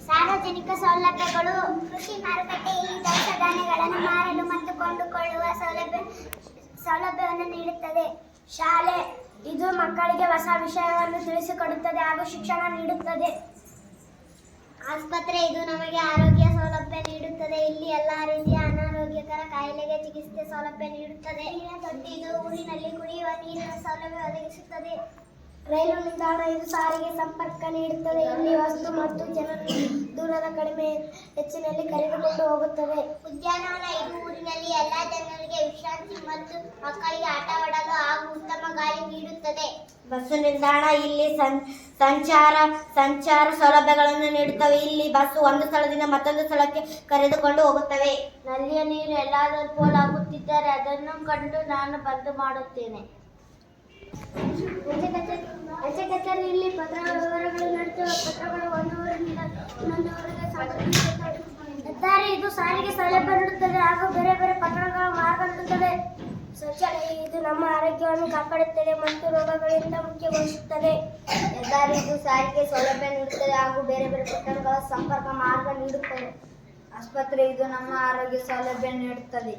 ಸಾರ್ವಜನಿಕ ಸೌಲಭ್ಯಗಳು ಕೃಷಿ ಮಾರುಕಟ್ಟೆಯಲ್ಲಿ ದವಸ ಧಾನ್ಯಗಳನ್ನು ಮಾರಲು ಮತ್ತು ಕೊಂಡುಕೊಳ್ಳುವ ಸೌಲಭ್ಯವನ್ನು ನೀಡುತ್ತದೆ. ಶಾಲೆ ಇದು ಮಕ್ಕಳಿಗೆ ಹೊಸ ವಿಷಯವನ್ನು ತಿಳಿಸಿಕೊಡುತ್ತದೆ ಹಾಗೂ ಶಿಕ್ಷಣ ನೀಡುತ್ತದೆ. ಆಸ್ಪತ್ರೆ ಇದು ನಮಗೆ ಆರೋಗ್ಯ ಸೌಲಭ್ಯ ನೀಡುತ್ತದೆ. ಇಲ್ಲಿ ಎಲ್ಲಾ ರೀತಿಯ ಅನಾರೋಗ್ಯಕರ ಕಾಯಿಲೆಗೆ ಚಿಕಿತ್ಸೆ ಸೌಲಭ್ಯ ನೀಡುತ್ತದೆ. ನೀರಿನ ತೊಟ್ಟಿ ಇದು ಊರಿನಲ್ಲಿ ಕುಡಿಯುವ ನೀರಿನ ಸೌಲಭ್ಯ ಒದಗಿಸುತ್ತದೆ. ರೈಲು ನಿಲ್ದಾಣ ಇದು ಸಾರಿಗೆ ಸಂಪರ್ಕ ನೀಡುತ್ತದೆ. ಇಲ್ಲಿ ವಸ್ತು ಮತ್ತು ಜನರು ದೂರದ ಕಡಿಮೆ ಹೆಚ್ಚಿನಲ್ಲಿ ಕರೆದುಕೊಂಡು ಹೋಗುತ್ತದೆ. ಉದ್ಯಾನವನ ಇದು ಊರಿನಲ್ಲಿ ಎಲ್ಲಾ ಜನರಿಗೆ ವಿಶ್ರಾಂತಿ ಮತ್ತು ಮಕ್ಕಳಿಗೆ ಆಟವಾಡಲು ಹಾಗೂ ಉತ್ತಮ ಗಾಳಿ ನೀಡುತ್ತದೆ. ಬಸ್ ನಿಲ್ದಾಣ ಇಲ್ಲಿ ಸಂಚಾರ ಸೌಲಭ್ಯಗಳನ್ನು ನೀಡುತ್ತವೆ. ಇಲ್ಲಿ ಬಸ್ ಒಂದು ಸ್ಥಳದಿಂದ ಮತ್ತೊಂದು ಸ್ಥಳಕ್ಕೆ ಕರೆದುಕೊಂಡು ಹೋಗುತ್ತವೆ. ನಲ್ಲಿಯ ನೀರು ಎಲ್ಲಾದರೂ ಪೋಲಾಗುತ್ತಿದ್ದರೆ ಅದನ್ನು ಕಂಡು ನಾನು ಬಂದ್ ಮಾಡುತ್ತೇನೆ. ಅಂಚೆ ಕಚೇರಿ ಇಲ್ಲಿ ಪತ್ರಗಳ ವಿವರಗಳು ನೀಡುತ್ತವೆ. ಪತ್ರಗಳು ಒಂದು ಊರಿನಿಂದ ಇನ್ನೊಂದು ಊರಿಗೆ ಸಾಗಿಸುತ್ತವೆ. ಹೆದ್ದಾರಿ ಇದು ಸಾರಿಗೆ ಸೌಲಭ್ಯ ನೀಡುತ್ತದೆ ಹಾಗೂ ಬೇರೆ ಬೇರೆ ಪಟ್ಟಣಗಳ ಮಾರ್ಗ ನೀಡುತ್ತದೆ. ಶೌಚಾಲಯ ಇದು ನಮ್ಮ ಆರೋಗ್ಯವನ್ನು ಕಾಪಾಡುತ್ತದೆ ಮತ್ತು ರೋಗಗಳಿಂದ ಮುಕ್ತಗೊಳಿಸುತ್ತದೆ. ಹೆದ್ದಾರಿ ಇದು ಸಾರಿಗೆ ಸೌಲಭ್ಯ ನೀಡುತ್ತದೆ ಹಾಗೂ ಬೇರೆ ಬೇರೆ ಪಟ್ಟಣಗಳ ಸಂಪರ್ಕ ಮಾರ್ಗ ನೀಡುತ್ತದೆ. ಆಸ್ಪತ್ರೆ ಇದು ನಮ್ಮ ಆರೋಗ್ಯ ಸೌಲಭ್ಯ ನೀಡುತ್ತದೆ.